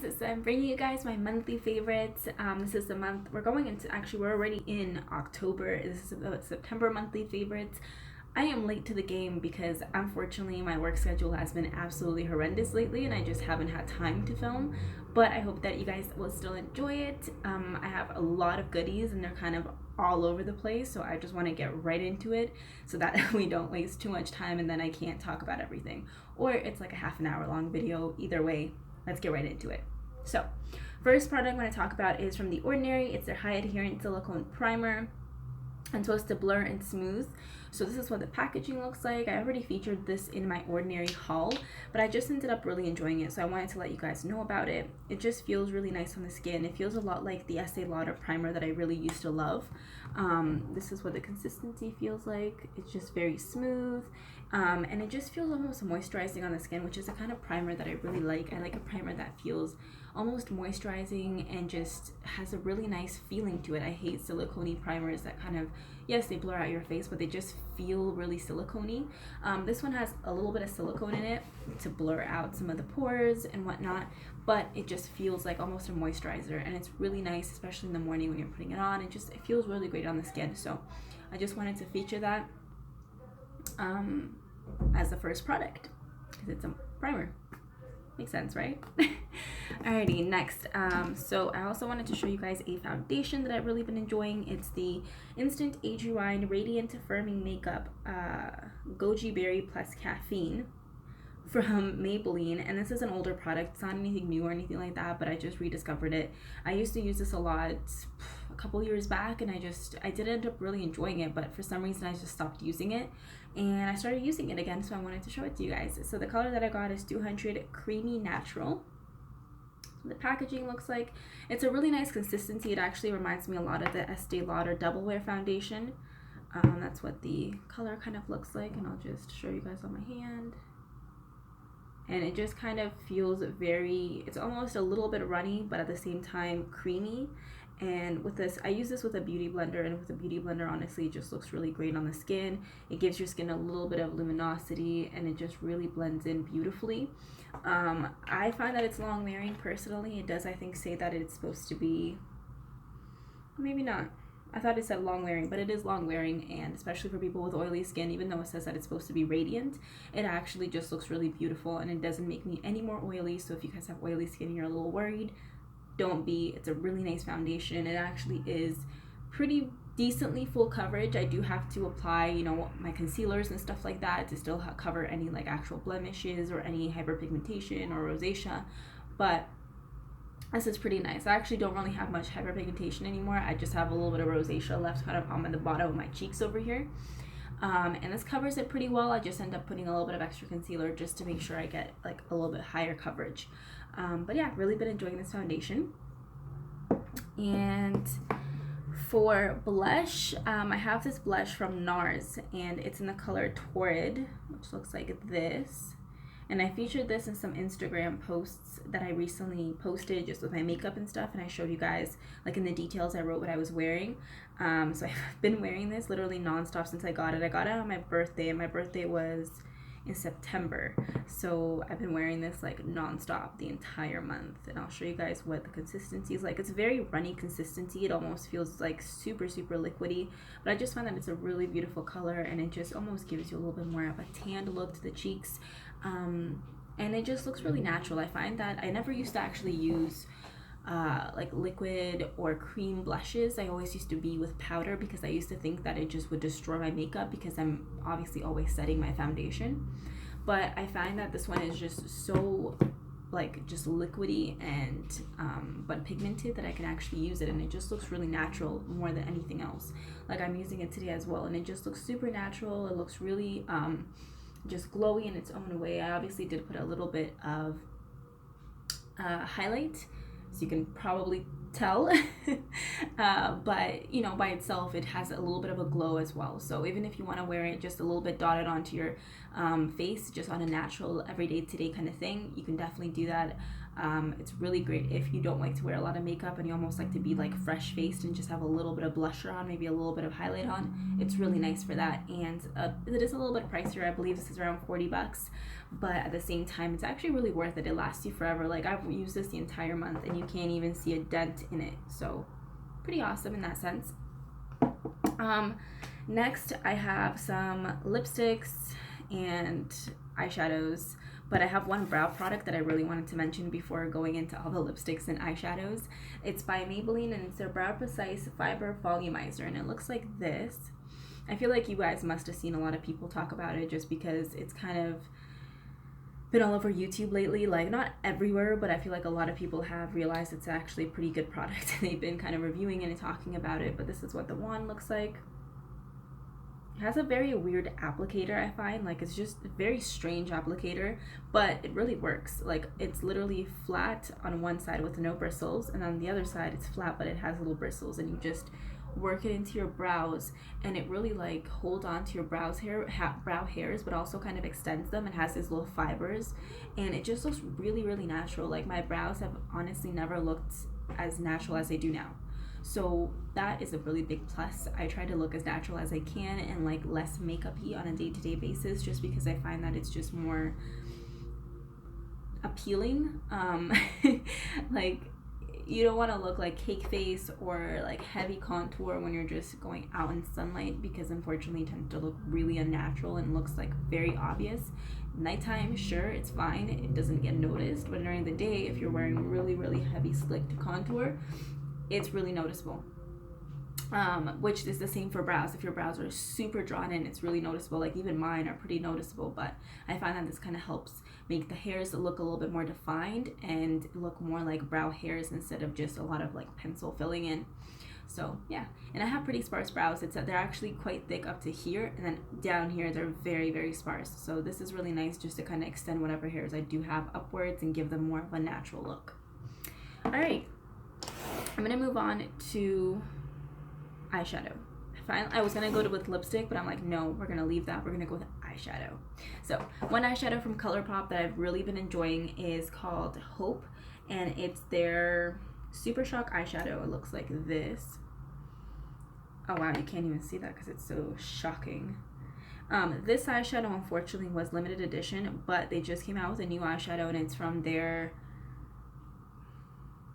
So I'm bringing you guys my monthly favorites. This is the month we're going into. Actually, we're already in October. This is the September monthly favorites. I am late to the game because unfortunately my work schedule has been absolutely horrendous lately and I just haven't had time to film. But I hope that you guys will still enjoy it. I have a lot of goodies and they're kind of all over the place, so I just want to get right into it so that we don't waste too much time and then I can't talk about everything. Or it's like a half an hour long video. Either way, let's get right into it. So, first product I'm going to talk about is from The Ordinary. It's their high adherent silicone primer. It's supposed to blur and smooth. So this is what the packaging looks like. I already featured this in my Ordinary haul, but I just ended up really enjoying it, so I wanted to let you guys know about it. It just feels really nice on the skin. It feels a lot like the Estee Lauder primer that I really used to love. This is what the consistency feels like. It's just very smooth, and it just feels almost moisturizing on the skin, which is the kind of primer that I really like. I like a primer that feels almost moisturizing and just has a really nice feeling to it. I hate silicone primers that kind of, yes, they blur out your face, but they just feel really silicone-y. This one has a little bit of silicone in it to blur out some of the pores and whatnot, but it just feels like almost a moisturizer, and it's really nice, especially in the morning when you're putting it on. It feels really great on the skin, so I just wanted to feature that as the first product because it's a primer. Makes sense, right? Alrighty, next. So I also wanted to show you guys a foundation that I've really been enjoying. It's the Instant Age Rewind Radiant Affirming Makeup Goji Berry Plus Caffeine from Maybelline, and this is an older product. It's not anything new or anything like that, but I just rediscovered it. I used to use this a lot a couple years back, and I did end up really enjoying it, but for some reason I just stopped using it, and I started using it again, so I wanted to show it to you guys. So the color that I got is 200 Creamy Natural. The packaging looks like it's a really nice consistency. It actually reminds me a lot of the Estee Lauder Double Wear foundation. That's what the color kind of looks like, and I'll just show you guys on my hand. And it just kind of feels it's almost a little bit runny, but at the same time creamy. And with this, I use this with a beauty blender, and with a beauty blender, honestly, it just looks really great on the skin. It gives your skin a little bit of luminosity, and it just really blends in beautifully. I find that it's long wearing personally. It does, I think, say that it's supposed to be, maybe not. I thought it said long wearing, but it is long wearing, and especially for people with oily skin, even though it says that it's supposed to be radiant, it actually just looks really beautiful, and it doesn't make me any more oily. So if you guys have oily skin and you're a little worried, don't be. It's a really nice foundation. It actually is pretty decently full coverage. I do have to apply, my concealers and stuff like that to still cover any like actual blemishes or any hyperpigmentation or rosacea, but this is pretty nice. I actually don't really have much hyperpigmentation anymore. I just have a little bit of rosacea left kind of on the bottom of my cheeks over here. And this covers it pretty well. I just end up putting a little bit of extra concealer just to make sure I get like a little bit higher coverage. But yeah, really been enjoying this foundation. And for blush, I have this blush from NARS, and it's in the color Torrid, which looks like this. And I featured this in some Instagram posts that I recently posted just with my makeup and stuff, and I showed you guys, like in the details, I wrote what I was wearing. So I've been wearing this literally nonstop since I got it. I got it on my birthday, and my birthday was in September. So I've been wearing this like nonstop the entire month, and I'll show you guys what the consistency is like. It's very runny consistency. It almost feels like super liquidy, but I just find that it's a really beautiful color, and it just almost gives you a little bit more of a tanned look to the cheeks. And it just looks really natural. I find that I never used to actually use like liquid or cream blushes. I always used to be with powder because I used to think that it just would destroy my makeup because I'm obviously always setting my foundation. But I find that this one is just so like just liquidy and but pigmented that I can actually use it, and it just looks really natural more than anything else. Like I'm using it today as well, and it just looks super natural. It looks really just glowy in its own way. I obviously did put a little bit of highlight, so you can probably tell. But by itself it has a little bit of a glow as well. So even if you want to wear it just a little bit dotted onto your face, just on a natural everyday today kind of thing, you can definitely do that. It's really great if you don't like to wear a lot of makeup and you almost like to be like fresh faced and just have a little bit of blusher on, maybe a little bit of highlight on. It's really nice for that. And it is a little bit pricier. I believe this is around $40, but at the same time it's actually really worth it. It lasts you forever. Like, I've used this the entire month and you can't even see a dent in it, so pretty awesome in that sense. Next I have some lipsticks and eyeshadows, but I have one brow product that I really wanted to mention before going into all the lipsticks and eyeshadows. It's by Maybelline and it's their Brow Precise Fiber Volumizer, and it looks like this. I feel like you guys must have seen a lot of people talk about it just because it's kind of been all over YouTube lately, like not everywhere, but I feel like a lot of people have realized it's actually a pretty good product. They've been kind of reviewing it and talking about it, but this is what the wand looks like. It has a very weird applicator, I find. Like, it's just a very strange applicator, but it really works. Like, it's literally flat on one side with no bristles, and on the other side it's flat but it has little bristles, and you just work it into your brows, and it really like holds on to your brow hairs, but also kind of extends them and has these little fibers, and it just looks really, really natural. Like, my brows have honestly never looked as natural as they do now. So that is a really big plus. I try to look as natural as I can and like less makeup-y on a day-to-day basis, just because I find that it's just more appealing. Like, you don't want to look like cake face or like heavy contour when you're just going out in sunlight, because unfortunately it tends to look really unnatural and looks like very obvious. Nighttime, sure, it's fine, it doesn't get noticed, but during the day, if you're wearing really, really heavy slicked contour, it's really noticeable. Which is the same for brows. If your brows are super drawn in, it's really noticeable. Like, even mine are pretty noticeable, but I find that this kind of helps make the hairs look a little bit more defined and look more like brow hairs instead of just a lot of like pencil filling in. So yeah, and I have pretty sparse brows. They're actually quite thick up to here, and then down here they're very, very sparse. So this is really nice just to kind of extend whatever hairs I do have upwards and give them more of a natural look. All right, I'm gonna move on to eyeshadow. I was gonna go with lipstick, but I'm like, no, we're gonna leave that. We're gonna go with eyeshadow. So one eyeshadow from ColourPop that I've really been enjoying is called Hope, and it's their Super Shock eyeshadow. It looks like this. Oh wow, you can't even see that because it's so shocking. This eyeshadow unfortunately was limited edition, but they just came out with a new eyeshadow, and it's from their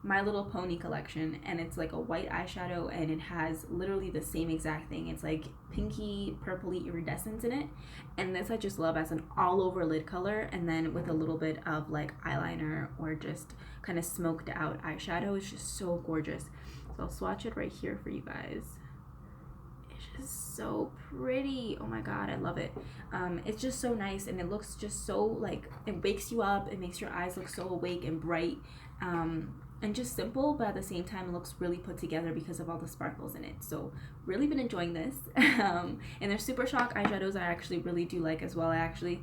My Little Pony collection, and it's like a white eyeshadow, and it has literally the same exact thing. It's like pinky purpley iridescence in it, and this I just love as an all over lid color, and then with a little bit of like eyeliner or just kind of smoked out eyeshadow. It's just so gorgeous. So I'll swatch it right here for you guys. It's just so pretty. Oh my god, I love it. It's just so nice, and it looks just so like, it wakes you up. It makes your eyes look so awake and bright. And just simple, but at the same time it looks really put together because of all the sparkles in it. So really been enjoying this. And their Super Shock eyeshadows I actually really do like as well. I actually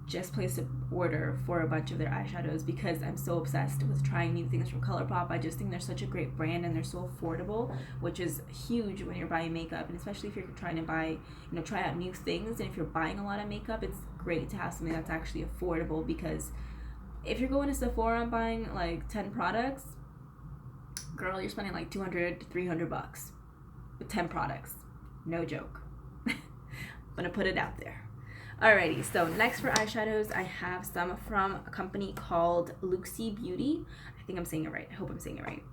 just placed an order for a bunch of their eyeshadows because I'm so obsessed with trying new things from ColourPop. I just think they're such a great brand, and they're so affordable, which is huge when you're buying makeup, and especially if you're trying to buy, try out new things. And if you're buying a lot of makeup, it's great to have something that's actually affordable, because if you're going to Sephora and buying like 10 products, girl, you're spending like $200 to $300 with 10 products. No joke. I'm gonna put it out there. Alrighty, so next for eyeshadows, I have some from a company called Luxie Beauty. I think I'm saying it right. I hope I'm saying it right.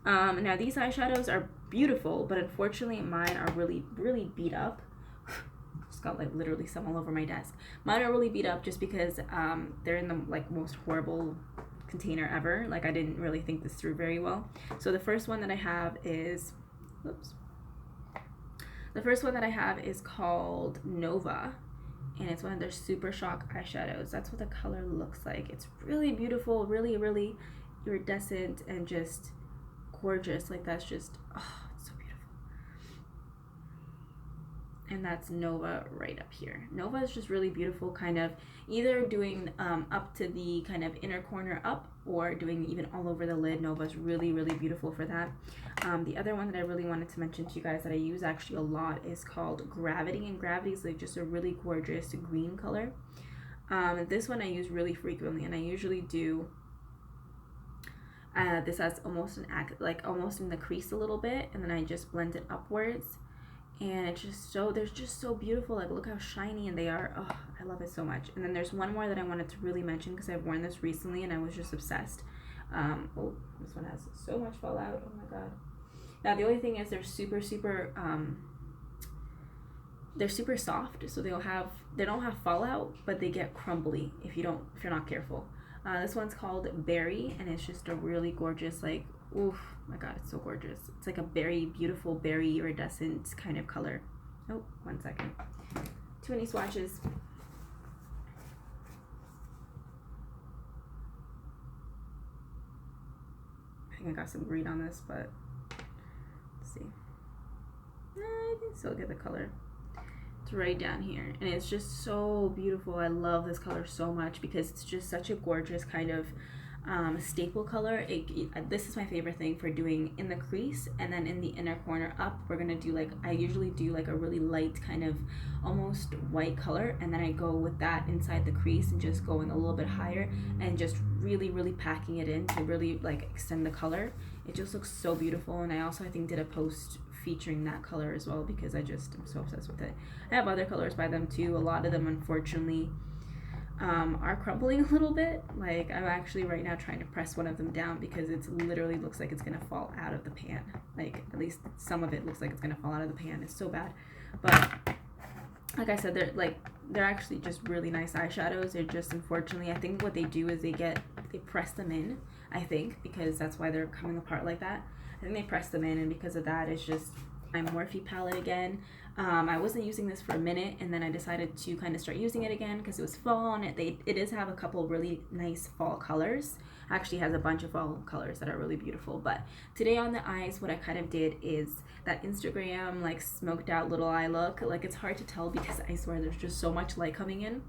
Now these eyeshadows are beautiful, but unfortunately mine are really, really beat up. Just got like literally some all over my desk. Mine are really beat up just because they're in the like most horrible container ever. Like, I didn't really think this through very well. So the first one that I have is, called Nova, and it's one of their Super Shock eyeshadows. That's what the color looks like. It's really beautiful, really, really iridescent, and just gorgeous. Like, that's just, oh, it's so beautiful. And that's Nova right up here. Nova is just really beautiful, kind of either doing up to the kind of inner corner up, or doing even all over the lid. Nova is really, really beautiful for that. The other one that I really wanted to mention to you guys that I use actually a lot is called Gravity, and Gravity is like just a really gorgeous green color. This one I use really frequently, and I usually do This has almost almost in the crease a little bit, and then I just blend it upwards, and it's just they're just so beautiful. Like, look how shiny and they are. Oh, I love it so much. And then there's one more that I wanted to really mention because I've worn this recently and I was just obsessed. Oh, this one has so much fallout. Oh my god. Now the only thing is they're super soft, so they don't have fallout, but they get crumbly if you're not careful. This one's called Berry, and it's just a really gorgeous, like, oof, my god, it's so gorgeous. It's like a very beautiful berry iridescent kind of color. Oh, 1 second. Too many swatches. I think I got some green on this, but let's see. I can still get the color. It's right down here, and it's just so beautiful. I love this color so much because it's just such a gorgeous kind of staple color. This is my favorite thing for doing in the crease, and then in the inner corner up, we're gonna do I usually do like a really light kind of almost white color, and then I go with that inside the crease and just going a little bit higher and just really packing it in to really like extend the color. It just looks so beautiful. And I also, I think, did a post featuring that color as well because I just am so obsessed with it. I have other colors by them too. A lot of them, unfortunately, are crumbling a little bit. Like, I'm actually right now trying to press one of them down because it's literally looks like it's gonna fall out of the pan. Like, at least some of it looks like it's gonna fall out of the pan. It's so bad. But like I said, they're actually just really nice eyeshadows. They're just, unfortunately, I think what they do is they press them in, I think, because that's why they're coming apart like that. I think they press them in, and because of that, it's just my Morphe palette again. I wasn't using this for a minute, and then I decided to kind of start using it again because it was fall, and it does have a couple really nice fall colors. Actually has a bunch of fall colors that are really beautiful. But today on the eyes, what I kind of did is that Instagram like smoked out little eye look. Like, it's hard to tell because I swear there's just so much light coming in,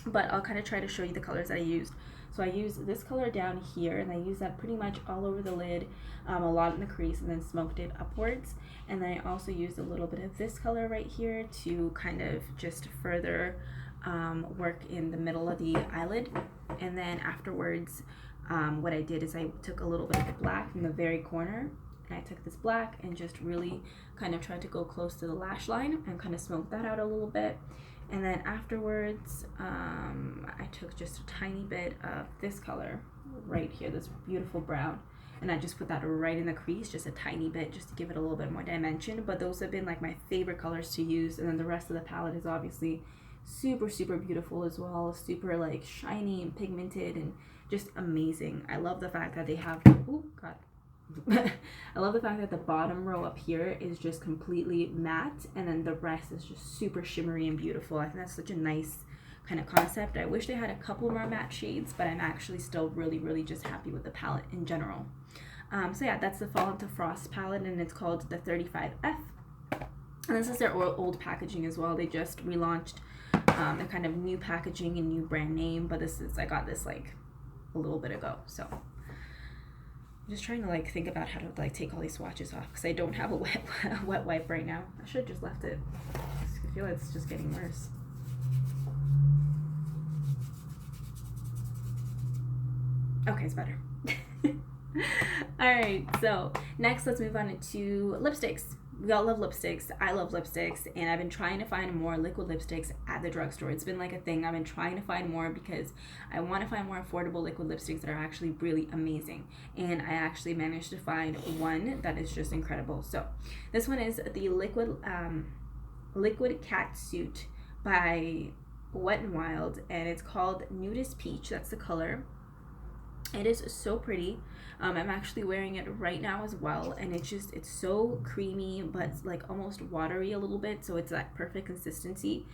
but I'll kind of try to show you the colors that I used. So I used this color down here, and I used that pretty much all over the lid, a lot in the crease, and then smoked it upwards. And then I also used a little bit of this color right here to kind of just further work in the middle of the eyelid. And then afterwards, what I did is I took a little bit of the black from the very corner, and I took this black and just really kind of tried to go close to the lash line and kind of smoke that out a little bit. And then afterwards, I took just a tiny bit of this color right here, this beautiful brown, and I just put that right in the crease, just a tiny bit, just to give it a little bit more dimension. But those have been like my favorite colors to use. And then the rest of the palette is obviously super beautiful as well, super like shiny and pigmented and just amazing. I love the fact that they have, oh god, I love the fact that the bottom row up here is just completely matte, and then the rest is just super shimmery and beautiful. I think that's such a nice kind of concept. I wish they had a couple more matte shades, but I'm actually still really just happy with the palette in general. So yeah, that's the Fall into Frost palette, and it's called the 35F. And this is their old packaging as well. They just relaunched a kind of new packaging and new brand name, but I got this like a little bit ago. So I'm just trying to like think about how to like take all these swatches off because I don't have a wet wipe right now. I should have just left it. I feel like it's just getting worse. Okay, it's better. Alright, so next let's move on to lipsticks. We all love lipsticks. I love lipsticks, and I've been trying to find more liquid lipsticks at the drugstore. It's been like a thing. I've been trying to find more because I want to find more affordable liquid lipsticks that are actually really amazing. And I actually managed to find one that is just incredible. So this one is the Liquid Cat Suit by Wet n Wild, and it's called Nudist Peach. That's the color. It is so pretty. I'm actually wearing it right now as well, and it's so creamy, but it's like almost watery a little bit, so it's that perfect consistency.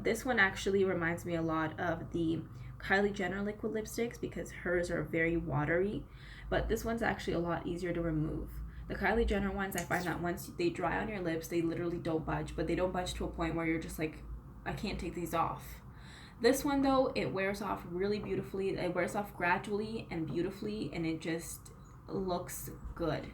This one actually reminds me a lot of the Kylie Jenner liquid lipsticks because hers are very watery, but this one's actually a lot easier to remove. The Kylie Jenner ones, I find that once they dry on your lips, they literally don't budge, but they don't budge to a point where you're just like, I can't take these off. This one though, it wears off really beautifully. It wears off gradually and beautifully, and it just looks good.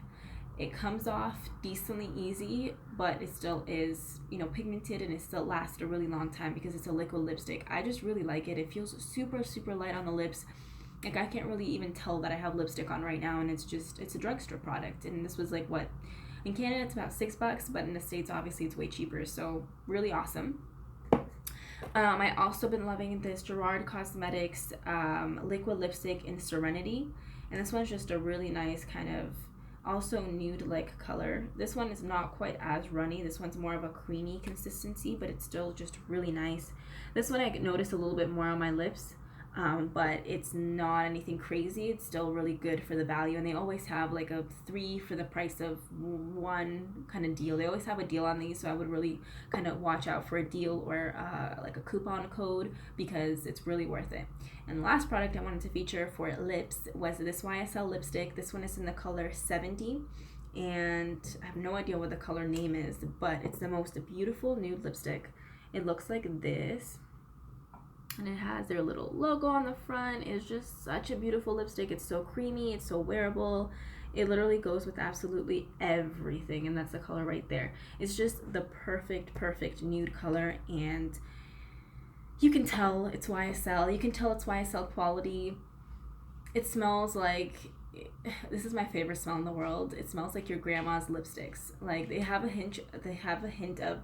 It comes off decently easy, but it still is, pigmented, and it still lasts a really long time because it's a liquid lipstick. I just really like it. It feels super light on the lips. Like, I can't really even tell that I have lipstick on right now, and it's a drugstore product. And this was like, what, in Canada it's about $6, but in the States obviously it's way cheaper, so really awesome. I also been loving this Gerard Cosmetics liquid lipstick in Serenity, and this one's just a really nice kind of also nude like color. This one is not quite as runny. This one's more of a creamy consistency, but it's still just really nice. This one I noticed a little bit more on my lips, but it's not anything crazy. It's still really good for the value, and they always have like a 3 for the price of 1 kind of deal. They always have a deal on these, so I would really kind of watch out for a deal or like a coupon code, because it's really worth it. And the last product I wanted to feature for lips was this YSL lipstick. This one is in the color 70, and I have no idea what the color name is, but it's the most beautiful nude lipstick. It looks like this, and it has their little logo on the front. It's just such a beautiful lipstick. It's so creamy, it's so wearable. It literally goes with absolutely everything, and that's the color right there. It's just the perfect nude color, and you can tell it's YSL. You can tell it's YSL quality. It smells like, this is my favorite smell in the world. It smells like your grandma's lipsticks. Like, they have a hint of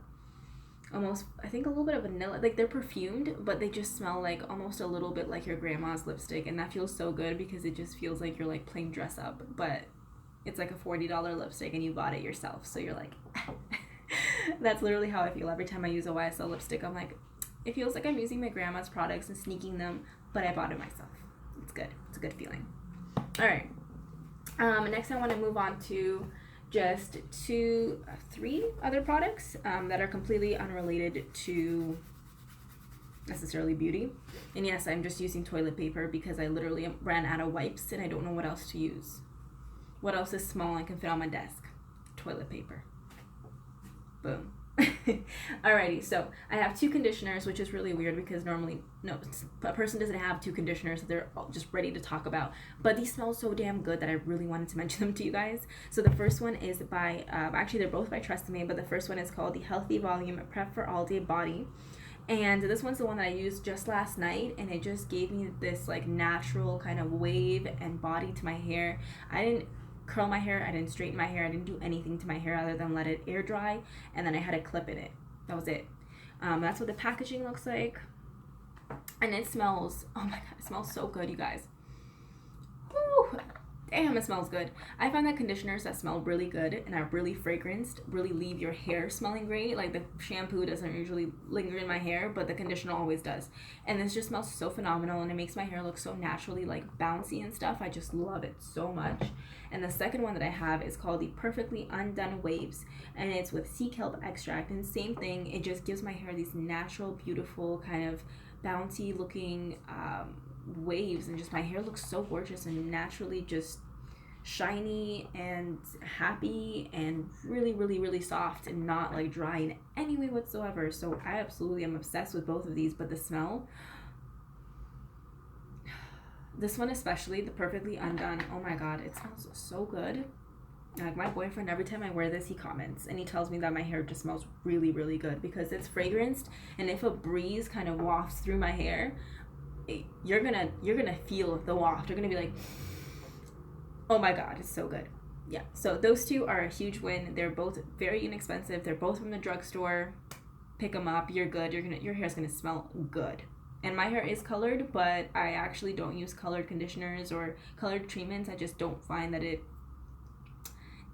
almost, I think, a little bit of vanilla. Like, they're perfumed, but they just smell like almost a little bit like your grandma's lipstick, and that feels so good because it just feels like you're like playing dress up, but it's like a $40 lipstick and you bought it yourself, so you're like that's literally how I feel every time I use a YSL lipstick. I'm like, it feels like I'm using my grandma's products and sneaking them, but I bought it myself. It's good. It's a good feeling. All right, next I want to move on to just 3 other products that are completely unrelated to necessarily beauty. And yes, I'm just using toilet paper because I literally ran out of wipes and I don't know what else to use. What else is small and can fit on my desk? Toilet paper. Boom. Alrighty, so I have 2 conditioners, which is really weird because normally a person doesn't have 2 conditioners that they're just ready to talk about, but these smell so damn good that I really wanted to mention them to you guys. So the first one is by actually they're both by Tresemme, but the first one is called the Healthy Volume Prep for All Day Body, and this one's the one that I used just last night, and it just gave me this like natural kind of wave and body to my hair. I didn't curl my hair, I didn't straighten my hair, I didn't do anything to my hair other than let it air dry, and then I had a clip in it. That was it. That's what the packaging looks like, and it smells, oh my god, it smells so good, you guys. Woo! Damn, it smells good. I find that conditioners that smell really good and are really fragranced really leave your hair smelling great. Like, the shampoo doesn't usually linger in my hair, but the conditioner always does. And this just smells so phenomenal, and it makes my hair look so naturally like bouncy and stuff. I just love it so much. And the second one that I have is called the Perfectly Undone Waves, and it's with sea kelp extract. And same thing, it just gives my hair these natural, beautiful, kind of bouncy looking waves, and just my hair looks so gorgeous and naturally just shiny and happy and really soft and not like dry in any way whatsoever. So I absolutely am obsessed with both of these. But the smell, this one especially, the Perfectly Undone, oh my god, it smells so good. Like, my boyfriend, every time I wear this, he comments and he tells me that my hair just smells really good because it's fragranced, and if a breeze kind of wafts through my hair, you're gonna feel the waft. You're gonna be like, oh my god, it's so good. Yeah, so those 2 are a huge win. They're both very inexpensive. They're both from the drugstore. Pick them up. You're good. Your hair's gonna smell good. And my hair is colored, but I actually don't use colored conditioners or colored treatments. I just don't find that it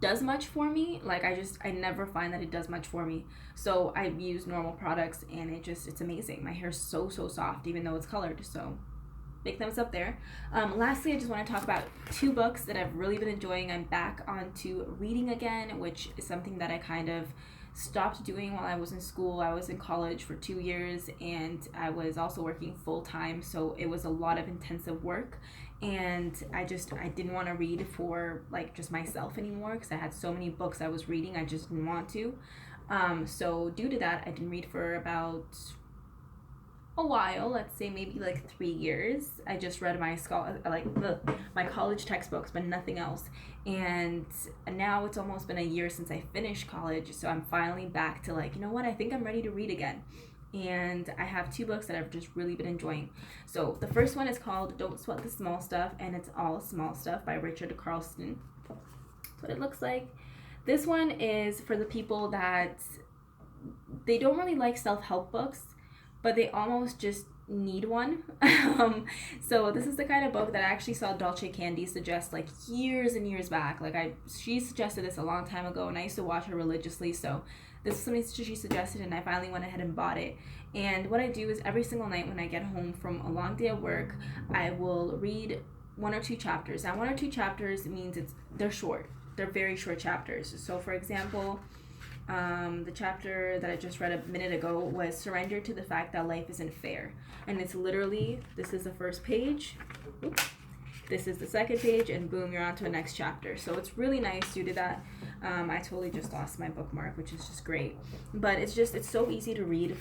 does much for me. Like, I never find that it does much for me. So I use normal products, and it's amazing. My hair's so soft, even though it's colored. So big thumbs up there. Lastly, I just want to talk about 2 books that I've really been enjoying. I'm back onto reading again, which is something that I kind of stopped doing while I was in school. I was in college for 2 years, and I was also working full-time, so it was a lot of intensive work, and I didn't want to read for like just myself anymore because I had so many books I was reading. I just didn't want to. So due to that, I didn't read for about a while, let's say maybe like 3 years. I just read my my college textbooks, but nothing else. And now it's almost been a year since I finished college, so I'm finally back to like, you know what, I think I'm ready to read again. and I have 2 books that I've just really been enjoying. So the first one is called Don't Sweat the Small Stuff, and it's all small stuff by Richard Carlson. That's what it looks like. This one is for the people that they don't really like self-help books, but they almost just need one. So this is the kind of book that I actually saw Dolce Candy suggest like years and years back. Like she suggested this a long time ago, and I used to watch her religiously. So this is something she suggested, and I finally went ahead and bought it. And what I do is every single night when I get home from a long day of work, I will read 1 or 2 chapters. Now 1 or 2 chapters means they're short. They're very short chapters. So for example, the chapter that I just read a minute ago was Surrender to the Fact That Life Isn't Fair. And it's literally, this is the first page, oops, this is the second page, and boom, you're on to the next chapter. So it's really nice due to that. I totally just lost my bookmark, which is just great. But it's so easy to read.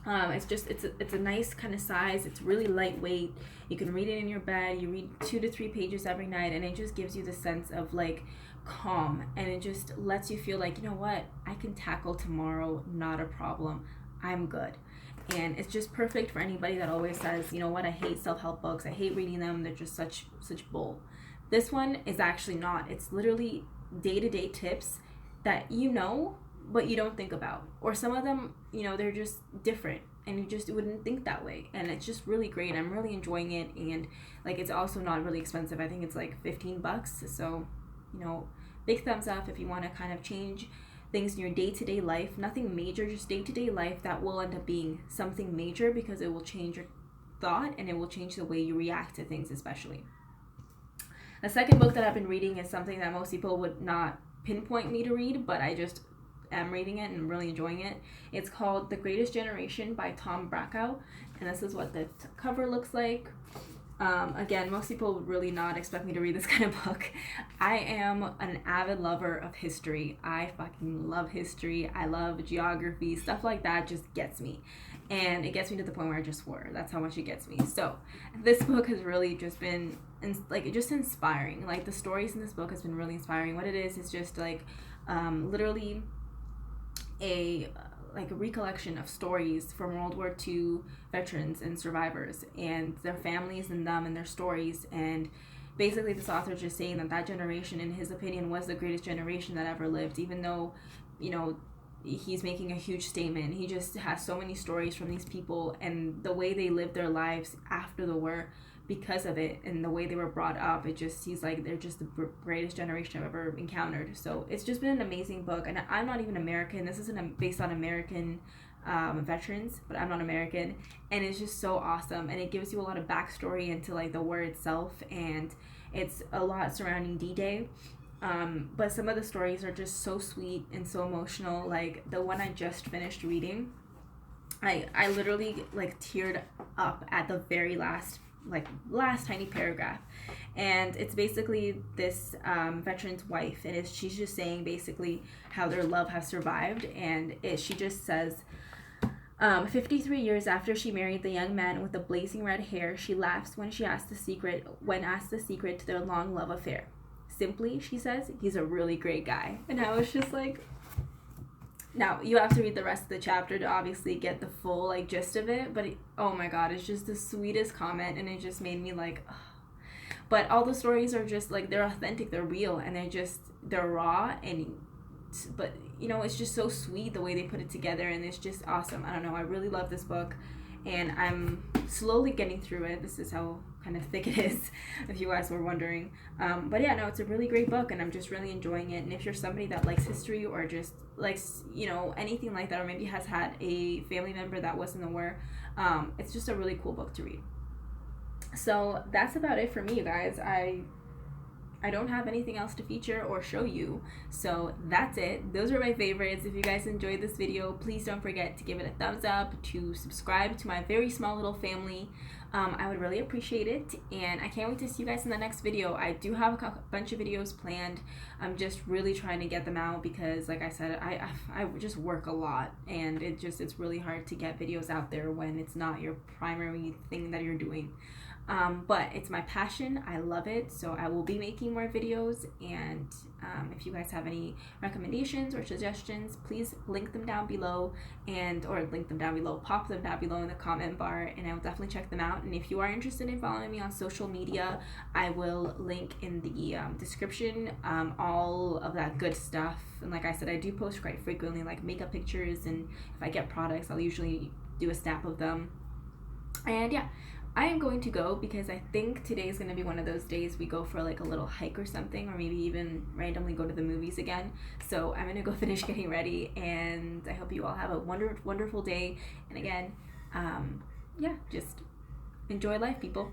It's a nice kind of size. It's really lightweight. You can read it in your bed. You read 2 to 3 pages every night, and it just gives you the sense of like calm, and it just lets you feel like, you know what, I can tackle tomorrow, not a problem, I'm good. And it's just perfect for anybody that always says, you know what, I hate self-help books, I hate reading them, they're just such bull. This one is actually not. It's literally day-to-day tips that you know but you don't think about, or some of them, you know, they're just different and you just wouldn't think that way, and it's just really great. I'm really enjoying it, and like it's also not really expensive. I think it's like $15, so you know, big thumbs up if you want to kind of change things in your day-to-day life. Nothing major, just day-to-day life that will end up being something major, because it will change your thought and it will change the way you react to things. Especially the second book that I've been reading is something that most people would not pinpoint me to read, but I just am reading it and I'm really enjoying it. It's called The Greatest Generation by Tom Brachow, and this is what the cover looks like. Again, most people would really not expect me to read this kind of book. I am an avid lover of history. I fucking love history. I love geography. Stuff like that just gets me. And it gets me to the point where I just swore. That's how much it gets me. So this book has really just been just inspiring. Like the stories in this book has been really inspiring. What it is just like literally a recollection of stories from World War II veterans and survivors and their families and them and their stories. And basically this author is just saying that generation, in his opinion, was the greatest generation that ever lived, even though, you know, he's making a huge statement. He just has so many stories from these people and the way they lived their lives after the war because of it, and the way they were brought up. He's like, they're just the greatest generation I've ever encountered. So it's just been an amazing book. And I'm not even American. This isn't based on American veterans, but I'm not American, and it's just so awesome. And it gives you a lot of backstory into like the war itself, and it's a lot surrounding D-Day. But some of the stories are just so sweet and so emotional. Like the one I just finished reading, I literally like teared up at the very last tiny paragraph. And it's basically this veteran's wife, and she's just saying basically how their love has survived. And she just says, 53 years after she married the young man with the blazing red hair, she laughs when asked the secret to their long love affair. Simply, she says, he's a really great guy. And I was just like, now you have to read the rest of the chapter to obviously get the full like gist of it, but oh my god, it's just the sweetest comment, and it just made me like, oh. But all the stories are just like, they're authentic, they're real, and they're raw, but you know, it's just so sweet the way they put it together, and it's just awesome. I don't know, I really love this book, and I'm slowly getting through it. This is how kind of thick it is, if you guys were wondering. But yeah, no, it's a really great book, and I'm just really enjoying it. And if you're somebody that likes history, or just likes, you know, anything like that, or maybe has had a family member that was in the war, it's just a really cool book to read. So that's about it for me, you guys. I don't have anything else to feature or show you, so that's it. Those are my favorites. If you guys enjoyed this video, please don't forget to give it a thumbs up, to subscribe to my very small little family. I would really appreciate it, and I can't wait to see you guys in the next video. I do have a bunch of videos planned. I'm just really trying to get them out because, like I said, I just work a lot, and it's really hard to get videos out there when it's not your primary thing that you're doing. But it's my passion. I love it. So I will be making more videos. And if you guys have any recommendations or suggestions, please link them down below pop them down below in the comment bar, and I will definitely check them out. And if you are interested in following me on social media, I will link in the description all of that good stuff. And like I said, I do post quite frequently, like makeup pictures, and if I get products, I'll usually do a snap of them. And yeah, I am going to go because I think today is going to be one of those days we go for like a little hike or something, or maybe even randomly go to the movies again. So I'm going to go finish getting ready, and I hope you all have a wonderful day. And again, yeah, just enjoy life, people.